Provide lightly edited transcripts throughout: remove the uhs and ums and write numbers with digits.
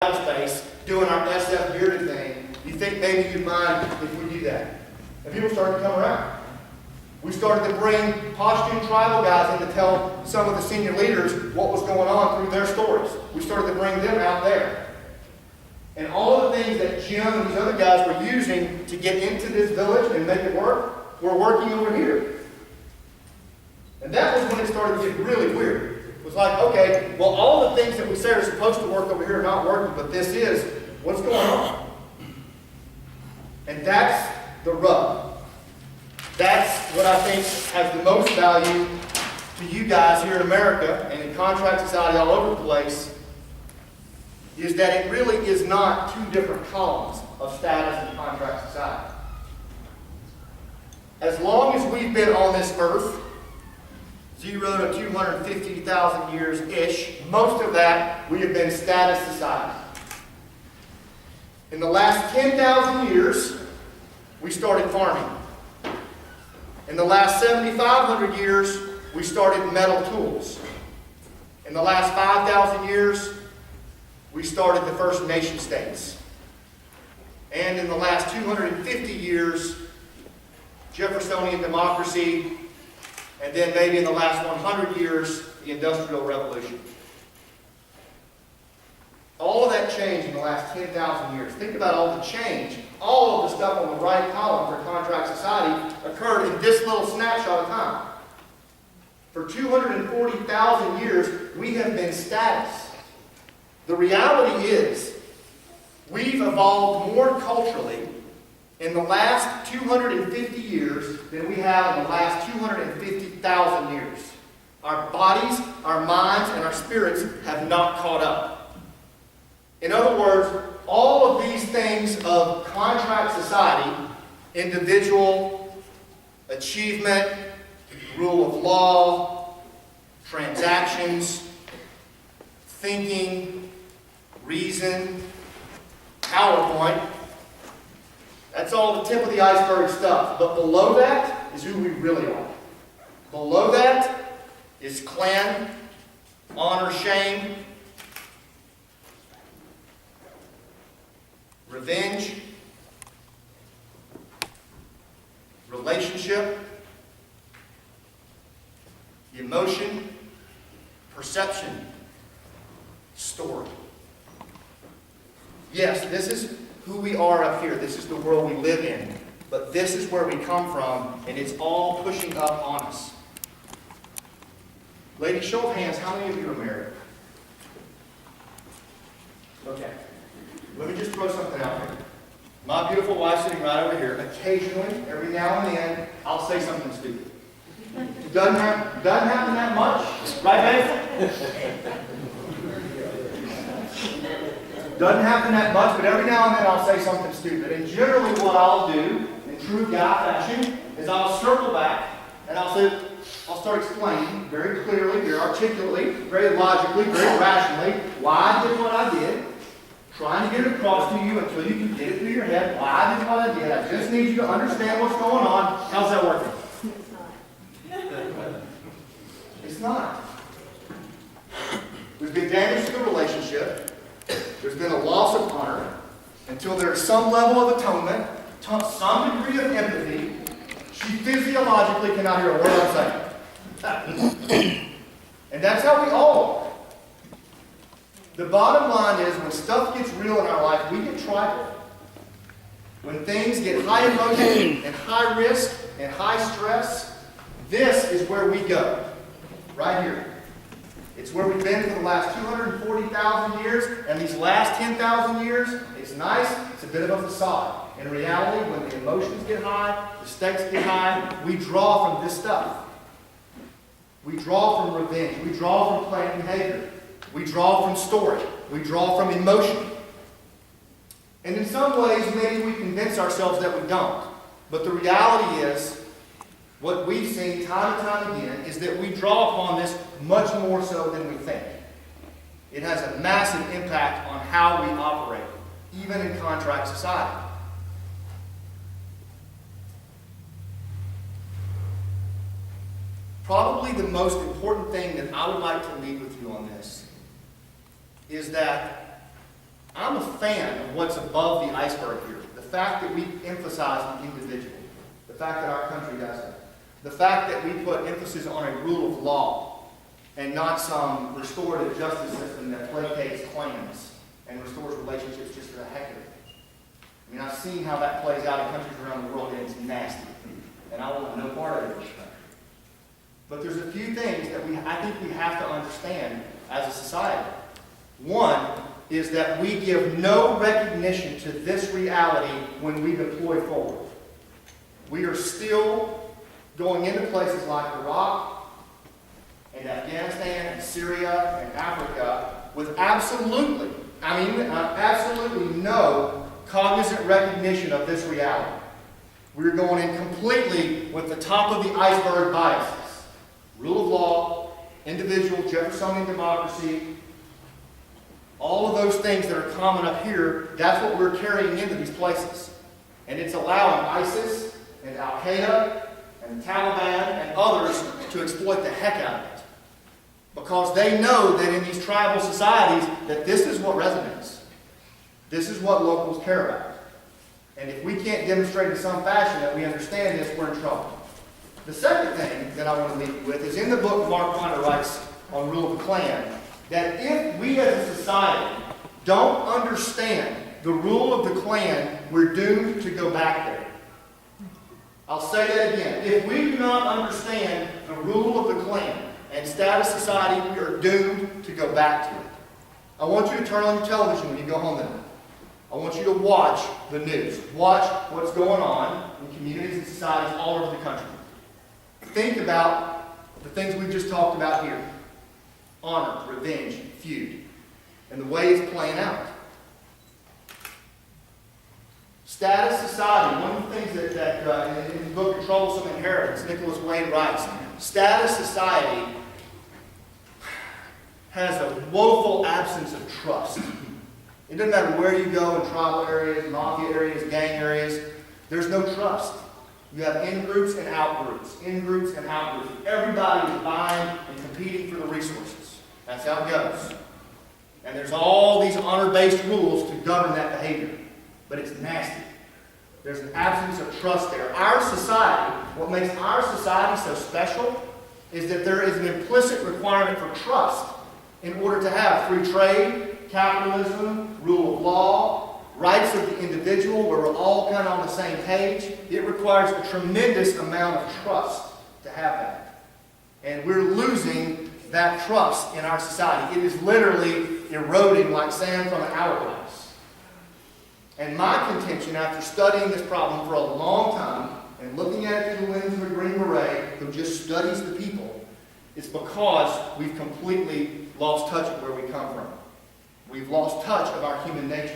space doing our SF bearded thing, you think maybe you'd mind if we do that? And people started to come around. We started to bring Pashtun tribal guys in to tell some of the senior leaders what was going on through their stories. We started to bring them out there. And all of the things that Jim and these other guys were using to get into this village and make it work were working over here. And that was when it started to get really weird. It was like, okay, well, all the things that we say are supposed to work over here are not working, but this is. What's going on? And that's the rub. That's what I think has the most value to you guys here in America and in contract society all over the place, is that it really is not two different columns of status and contract society. As long as we've been on this earth, 0 to 250,000 years-ish, most of that we have been status society. In the last 10,000 years, we started farming. In the last 7,500 years, we started metal tools. In the last 5,000 years, we started the first nation states. And in the last 250 years, Jeffersonian democracy, and then maybe in the last 100 years, the Industrial Revolution. All of that change in the last 10,000 years. Think about all the change. All of the stuff on the right column for contract society occurred in this little snapshot of time. For 240,000 years, we have been status. The reality is, we've evolved more culturally in the last 250 years than we have in the last 250,000 years. Our bodies, our minds, and our spirits have not caught up. In other words, all of these things of contract society, individual, achievement, rule of law, transactions, thinking, reason, PowerPoint, that's all the tip of the iceberg stuff. But below that is who we really are. Below that is clan, honor, shame, revenge, relationship, emotion, perception, story. Yes, this is who we are up here. This is the world we live in. But this is where we come from, and it's all pushing up on us. Ladies, show of hands, how many of you are married? Okay. Let me just throw something out there. My beautiful wife sitting right over here, occasionally, every now and then, I'll say something stupid. Doesn't happen that much, right, babe? Doesn't happen that much, but every now and then I'll say something stupid. And generally what I'll do, in true guy fashion, is I'll circle back and I'll start explaining very clearly, very articulately, very logically, very rationally why I did what I did. Trying to get it across to you until you can get it through your head why I did what I did. I just need you to understand what's going on. How's that working? It's not. There's been damage to the relationship. There's been a loss of honor until there's some level of atonement, some degree of empathy. She physiologically cannot hear a word I'm saying. And that's how we all are. The bottom line is, when stuff gets real in our life, we get tribal. When things get high emotion and high risk and high stress, this is where we go. Right here. It's where we've been for the last 240,000 years, and these last 10,000 years, it's nice, it's a bit of a facade. In reality, when the emotions get high, the stakes get high, we draw from this stuff. We draw from revenge. We draw from planned behavior. We draw from story. We draw from emotion. And in some ways, maybe we convince ourselves that we don't. But the reality is, what we've seen time and time again is that we draw upon this much more so than we think. It has a massive impact on how we operate, even in contract society. Probably the most important thing that I would like to leave with you on this is that I'm a fan of what's above the iceberg here. The fact that we emphasize the individual. The fact that our country does it. The fact that we put emphasis on a rule of law and not some restorative justice system that placates clans and restores relationships just for the heck of it. I mean, I've seen how that plays out in countries around the world, and it's nasty. And I want no part of it in this country. But there's a few things that I think we have to understand as a society. One is that we give no recognition to this reality when we deploy forward. We are still going into places like Iraq and Afghanistan and Syria and Africa with absolutely no cognizant recognition of this reality. We're going in completely with the top of the iceberg biases. Rule of law, individual, Jeffersonian democracy, all of those things that are common up here, that's what we're carrying into these places. And it's allowing ISIS and Al-Qaeda and the Taliban and others to exploit the heck out of it. Because they know that in these tribal societies that this is what resonates. This is what locals care about. And if we can't demonstrate in some fashion that we understand this, we're in trouble. The second thing that I want to leave you with is in the book Mark Kleiner writes on Rule of the Clan, that if we as a society don't understand the rule of the clan, we're doomed to go back there. I'll say that again. If we do not understand the rule of the clan and status society, we are doomed to go back to it. I want you to turn on your television when you go home tonight. I want you to watch the news. Watch what's going on in communities and societies all over the country. Think about the things we've just talked about here. Honor, revenge, feud, and the way it's playing out. Status society, one of the things that in the book Troublesome Inheritance, Nicholas Wayne writes, status society has a woeful absence of trust. It doesn't matter where you go in tribal areas, mafia areas, gang areas, there's no trust. You have in-groups and out-groups, in-groups and out-groups. Everybody is buying and competing for the resources. That's how it goes. And there's all these honor-based rules to govern that behavior. But it's nasty. There's an absence of trust there. Our society, what makes our society so special is that there is an implicit requirement for trust in order to have free trade, capitalism, rule of law, rights of the individual, where we're all kind of on the same page. It requires a tremendous amount of trust to have that. And we're losing that trust in our society. It is literally eroding like sand from an hourglass. And my contention, after studying this problem for a long time, and looking at it through the lens of a Green Beret who just studies the people, is because we've completely lost touch of where we come from. We've lost touch of our human nature.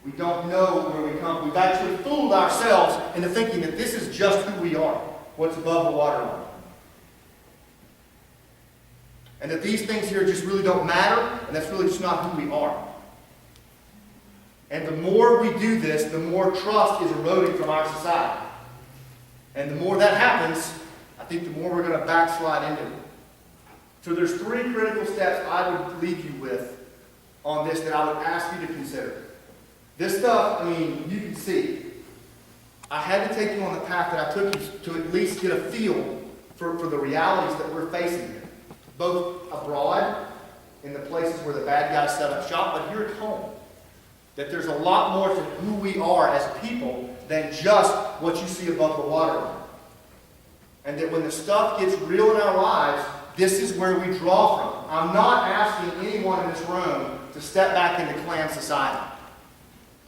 We don't know where we come from. We've actually fooled ourselves into thinking that this is just who we are, what's above the waterline. And that these things here just really don't matter, and that's really just not who we are. And the more we do this, the more trust is eroding from our society. And the more that happens, I think the more we're going to backslide into it. So there's three critical steps I would leave you with on this that I would ask you to consider. This stuff, I mean, you can see. I had to take you on the path that I took you to at least get a feel for the realities that we're facing here. Both abroad, in the places where the bad guys set up shop, but here at home. That there's a lot more to who we are as people than just what you see above the waterline. And that when the stuff gets real in our lives, this is where we draw from. I'm not asking anyone in this room to step back into clan society.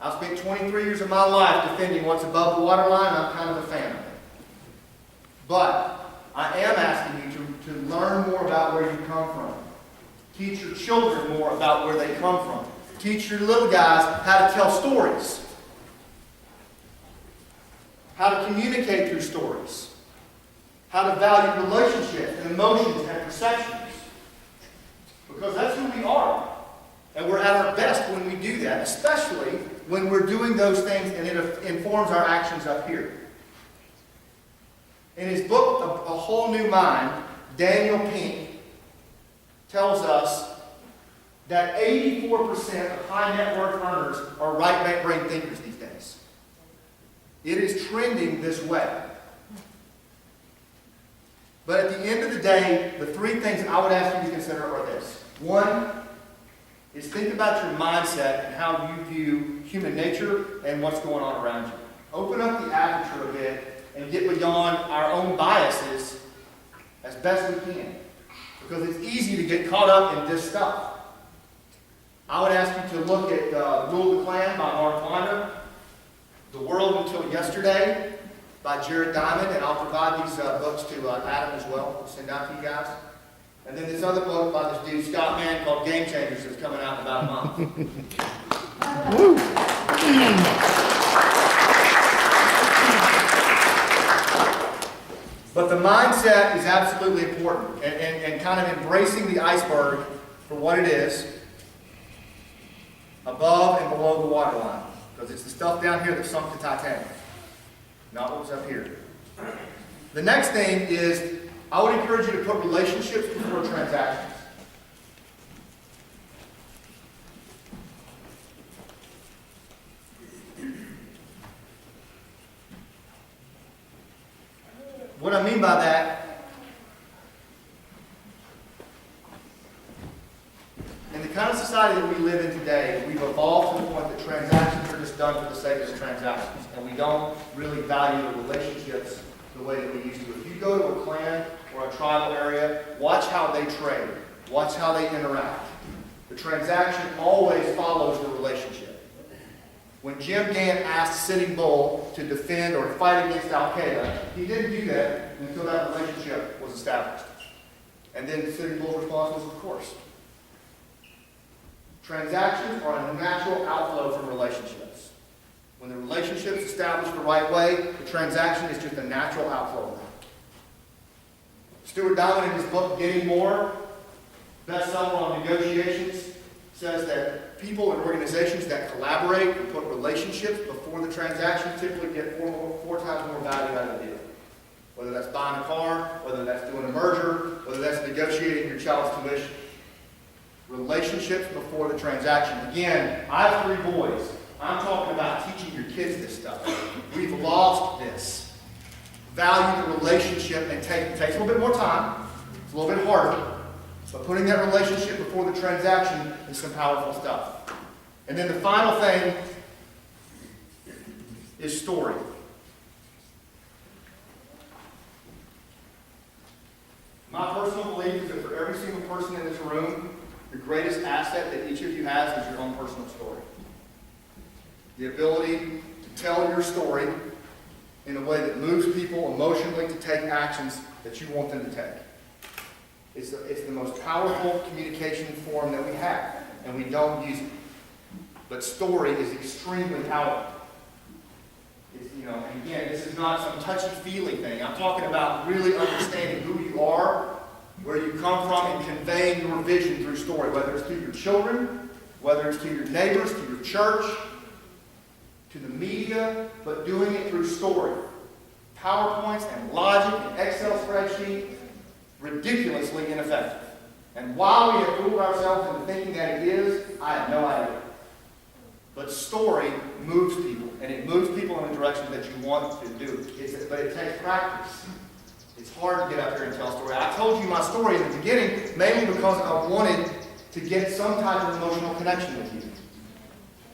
I've spent 23 years of my life defending what's above the waterline, and I'm kind of a fan of it. But I am asking you to learn more about where you come from. Teach your children more about where they come from. Teach your little guys how to tell stories. How to communicate through stories. How to value relationships and emotions and perceptions. Because that's who we are. And we're at our best when we do that, especially when we're doing those things and it informs our actions up here. In his book, A Whole New Mind, Daniel Pink tells us that 84% of high net worth earners are right brain thinkers these days. It is trending this way. But at the end of the day, the three things I would ask you to consider are this. One is think about your mindset and how you view human nature and what's going on around you. Open up the aperture a bit and get beyond our own biases as best we can. Because it's easy to get caught up in this stuff. I would ask you to look at Rule of the Clan by Mark Weiner, The World Until Yesterday by Jared Diamond, and I'll provide these books to Adam as well. We'll send out to you guys. And then this other book by this dude, Scott Mann, called Game Changers, that's coming out in about a month. But the mindset is absolutely important, and kind of embracing the iceberg for what it is, above and below the waterline. Because it's the stuff down here that sunk the Titanic, not what was up here. The next thing is, I would encourage you to put relationships before transactions. What I mean by that, in the kind of society that we live in today, we've evolved to the point that transactions are just done for the sake of the transactions, and we don't really value the relationships the way that we used to. If you go to a clan or a tribal area, watch how they trade, watch how they interact. The transaction always follows the relationship. When Jim Gant asked Sitting Bull to defend or fight against Al-Qaeda, he didn't do that until that relationship was established. And then Sitting Bull's response was, of course. Transactions are a natural outflow from relationships. When the relationship is established the right way, the transaction is just a natural outflow of that. Stuart Diamond, in his book, Getting More, bestseller on negotiations, says that people and organizations that collaborate and put relationships before the transaction typically get four times more value out of the deal. Whether that's buying a car, whether that's doing a merger, whether that's negotiating your child's tuition. Relationships before the transaction. Again, I have 3 boys. I'm talking about teaching your kids this stuff. We've lost this. Value the relationship, and it takes a little bit more time. It's a little bit harder. But putting that relationship before the transaction is some powerful stuff. And then the final thing is story. My personal belief is that for every single person in this room, the greatest asset that each of you has is your own personal story. The ability to tell your story in a way that moves people emotionally to take actions that you want them to take. It's the most powerful communication form that we have, and we don't use it. But story is extremely powerful. And again, this is not some touchy-feely thing. I'm talking about really understanding who you are, where you come from, and conveying your vision through story, whether it's to your children, whether it's to your neighbors, to your church, to the media, but doing it through story. PowerPoints and logic and Excel spreadsheets, ridiculously ineffective. And while we have fooled ourselves into thinking that it is, I have no idea. But story moves people, and it moves people in the direction that you want to do. But it takes practice. It's hard to get up here and tell a story. I told you my story in the beginning mainly because I wanted to get some type of emotional connection with you.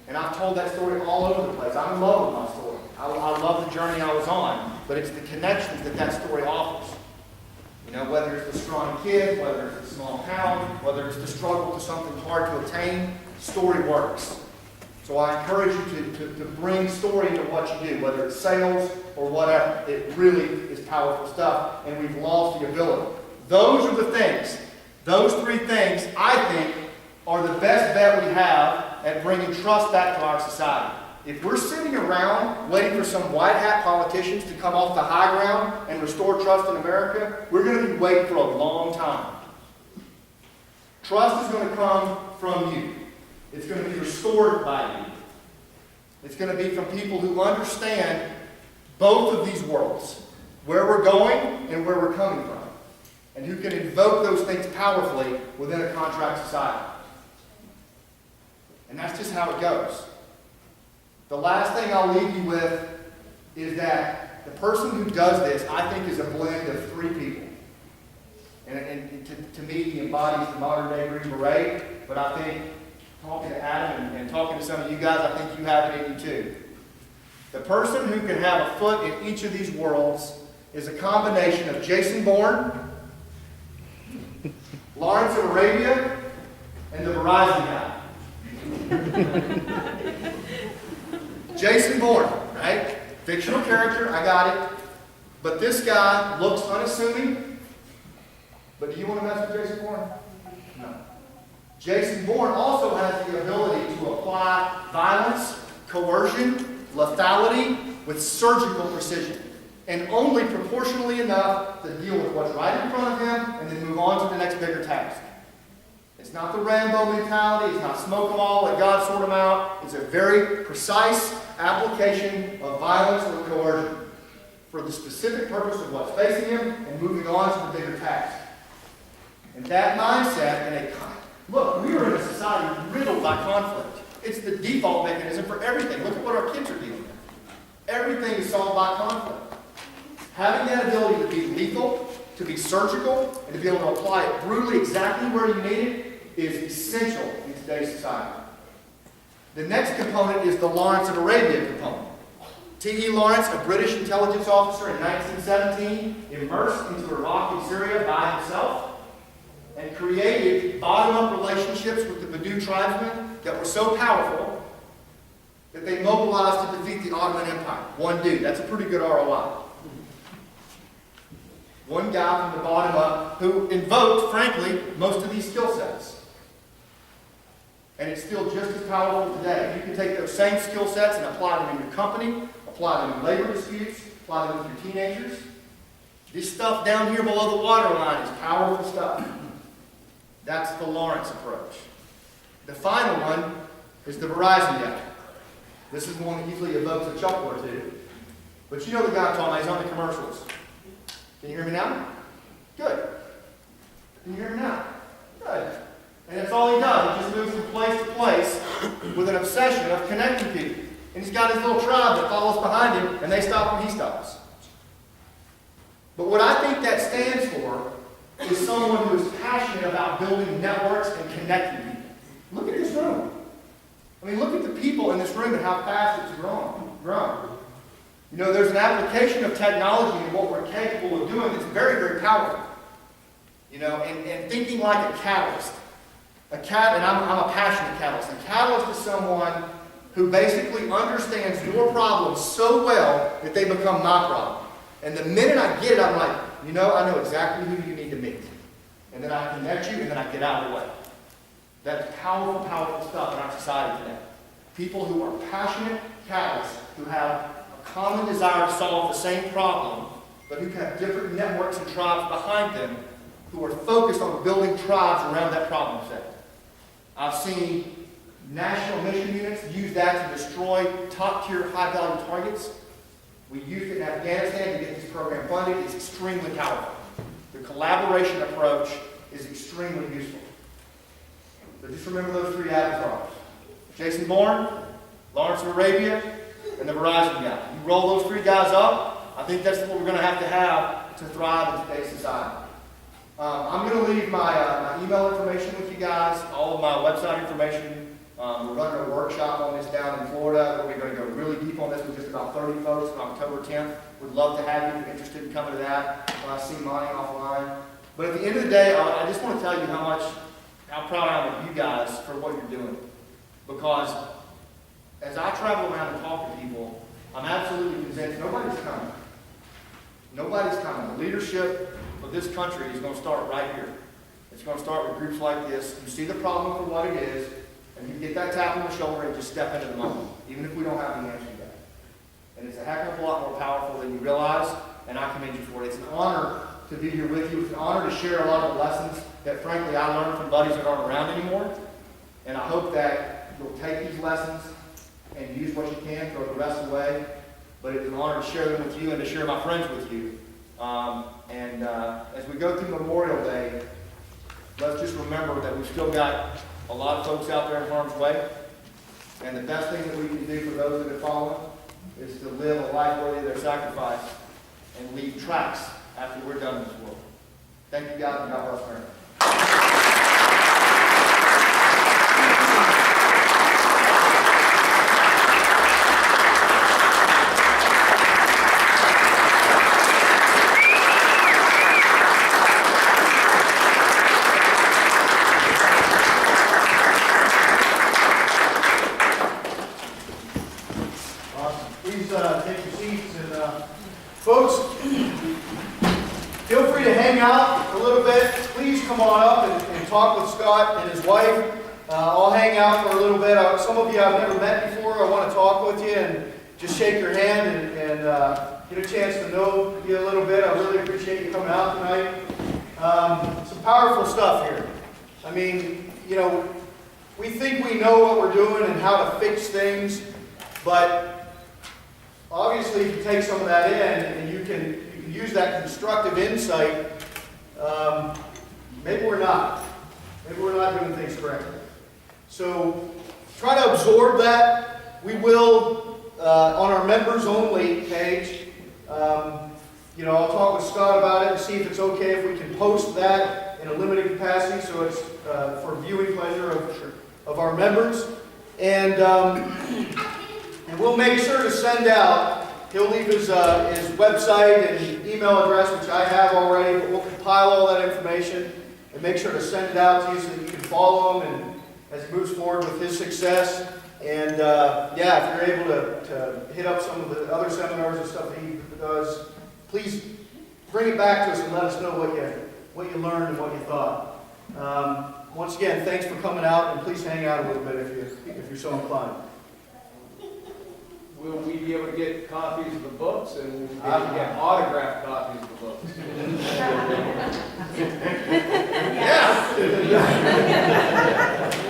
And I've told that story all over the place. I'm in love with my story. I love the journey I was on, but it's the connections that story offers. Whether it's the strong kid, whether it's the small town, whether it's the struggle to something hard to obtain, story works. So I encourage you to bring story into what you do, whether it's sales or whatever. It really is powerful stuff, and we've lost the ability. Those are the things, those 3 things, I think, are the best bet we have at bringing trust back to our society. If we're sitting around waiting for some white hat politicians to come off the high ground and restore trust in America, we're going to be waiting for a long time. Trust is going to come from you. It's going to be restored by you. It's going to be from people who understand both of these worlds, where we're going and where we're coming from, and who can invoke those things powerfully within a contract society. And that's just how it goes. The last thing I'll leave you with is that the person who does this, I think, is a blend of three people. And to me, he embodies the modern day Green Beret, but I think, talking to Adam and talking to some of you guys, I think you have it in you too. The person who can have a foot in each of these worlds is a combination of Jason Bourne, Lawrence of Arabia, and the Verizon guy. Jason Bourne, right? Fictional character, I got it. But this guy looks unassuming. But do you want to mess with Jason Bourne? No. Jason Bourne also has the ability to apply violence, coercion, lethality with surgical precision. And only proportionally enough to deal with what's right in front of him and then move on to the next bigger task. It's not the Rambo mentality. It's not smoke them all, let God sort them out. It's a very precise application of violence or coercion for the specific purpose of what's facing him and moving on to the bigger task. And that mindset, look, we are in a society riddled by conflict. It's the default mechanism for everything. Look at what our kids are dealing with. Everything is solved by conflict. Having that ability to be lethal, to be surgical, and to be able to apply it brutally exactly where you need it is essential in today's society. The next component is the Lawrence of Arabia component. T.E. Lawrence, a British intelligence officer in 1917, immersed into Iraq and Syria by himself and created bottom-up relationships with the Bedou tribesmen that were so powerful that they mobilized to defeat the Ottoman Empire. One dude. That's a pretty good ROI. One guy from the bottom up who invoked, frankly, most of these skill sets. And it's still just as powerful today. You can take those same skill sets and apply them in your company, apply them in labor disputes, apply them with your teenagers. This stuff down here below the waterline is powerful stuff. That's the Lawrence approach. The final one is the Verizon guy. This is one that usually evokes a chuckle or two. But you know the guy I'm talking about, he's on the commercials. Can you hear me now? Good. Can you hear me now? Good. And that's all he does. He just moves from place to place with an obsession of connecting people. And he's got his little tribe that follows behind him, and they stop when he stops. But what I think that stands for is someone who is passionate about building networks and connecting people. Look at this room. I mean, look at the people in this room and how fast it's grown. You know, there's an application of technology and what we're capable of doing that's very, very powerful. You know, and thinking like a catalyst. And I'm a passionate catalyst. A catalyst is someone who basically understands your problem so well that they become my problem. And the minute I get it, I'm like, you know, I know exactly who you need to meet. And then I connect you, and then I get out of the way. That's powerful, powerful stuff in our society today. People who are passionate catalysts, who have a common desire to solve the same problem, but who have different networks and tribes behind them, who are focused on building tribes around that problem set. I've seen national mission units use that to destroy top-tier, high-value targets. We used it in Afghanistan to get this program funded. It's extremely powerful. The collaboration approach is extremely useful. So just remember those three avatars. Jason Bourne, Lawrence of Arabia, and the Verizon guy. You roll those three guys up, I think that's what we're going to have to thrive in today's society. I'm going to leave my email information with you guys, all of my website information. We're running a workshop on this down in Florida where we're going to go really deep on this with just about 30 folks on October 10th. We'd love to have you if you're interested in coming to that. See Mann offline. But at the end of the day, I just want to tell you how proud I am of you guys for what you're doing. Because as I travel around and talk to people, I'm absolutely convinced nobody's coming. Nobody's coming. The leadership of this country is going to start right here. It's going to start with groups like this. You see the problem for what it is, and you get that tap on the shoulder and just step into the moment, even if we don't have the answer yet. And it's a heck of a lot more powerful than you realize, and I commend you for it. It's an honor to be here with you. It's an honor to share a lot of the lessons that, frankly, I learned from buddies that aren't around anymore. And I hope that you'll take these lessons and use what you can, throw the rest away. But it's an honor to share them with you and to share my friends with you. As we go through Memorial Day, let's just remember that we've still got a lot of folks out there in harm's way. And the best thing that we can do for those that have fallen is to live a life worthy of their sacrifice and leave tracks after we're done in this world. Thank you, God, and God bless America. Please take your seats, and folks, feel free to hang out a little bit. Please come on up and talk with Scott and his wife. I'll hang out for a little bit. Some of you I've never met before. I want to talk with you and just shake your hand and get a chance to know you a little bit. I really appreciate you coming out tonight. Some powerful stuff here. I mean, you know, we think we know what we're doing and how to fix things, but obviously, if you take some of that in and you can use that constructive insight, maybe we're not. Maybe we're not doing things correctly. So try to absorb that. We will, on our members only page, you know, I'll talk with Scott about it and see if it's okay if we can post that in a limited capacity so it's for viewing pleasure of our members. And we'll make sure to send out, he'll leave his website and email address, which I have already, but we'll compile all that information and make sure to send it out to you so that you can follow him and as he moves forward with his success. And yeah, if you're able to hit up some of the other seminars and stuff that he does, please bring it back to us and let us know what you learned and what you thought. Once again, thanks for coming out, and please hang out a little bit if you're so inclined. Will we be able to get copies of the books, and will we be able to get autographed copies of the books? Yeah!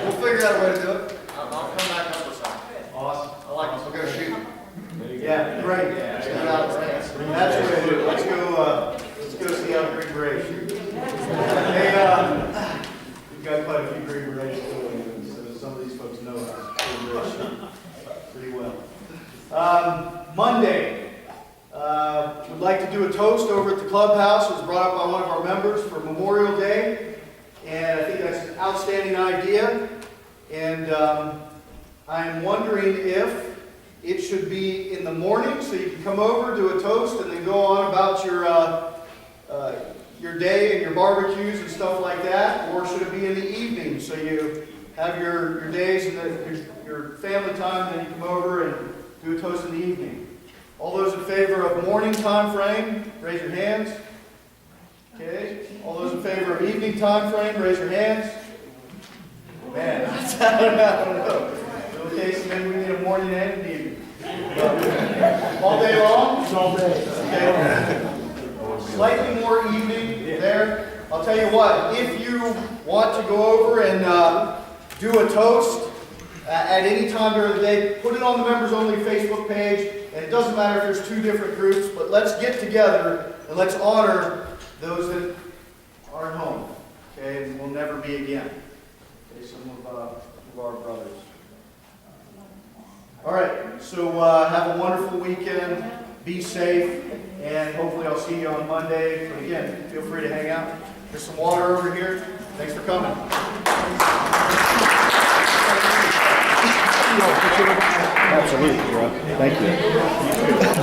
We'll figure out a way to do it. I'll come back up with something. Awesome. I like this. We're going to shoot. Yeah, great. Yeah, That's what we do. Let's go see how the Green Beret shoot. Hey, we've got quite a few Green Berets doing, so some of these folks know how Green Berets shoot pretty well. Monday, we'd like to do a toast over at the clubhouse. It was brought up by one of our members for Memorial Day, and I think that's an outstanding idea. And I'm wondering if it should be in the morning, so you can come over, do a toast, and then go on about your day and your barbecues and stuff like that, or should it be in the evening, so you have your days and your family time, and then you come over and do a toast in the evening. All those in favor of morning time frame, raise your hands. Okay. All those in favor of evening time frame, raise your hands. Man, I don't know. Okay, so maybe we need a morning and an evening. All day long? All day. Okay. Slightly more evening there. I'll tell you what, if you want to go over and do a toast at any time during the day, put it on the members only Facebook page, and it doesn't matter if there's two different groups, but let's get together and let's honor those that aren't home, okay, and will never be again. Okay, some of our brothers. All right, so have a wonderful weekend, be safe, and hopefully I'll see you on Monday. But again, feel free to hang out. There's some water over here. Thanks for coming. Absolutely, bro. Thank you.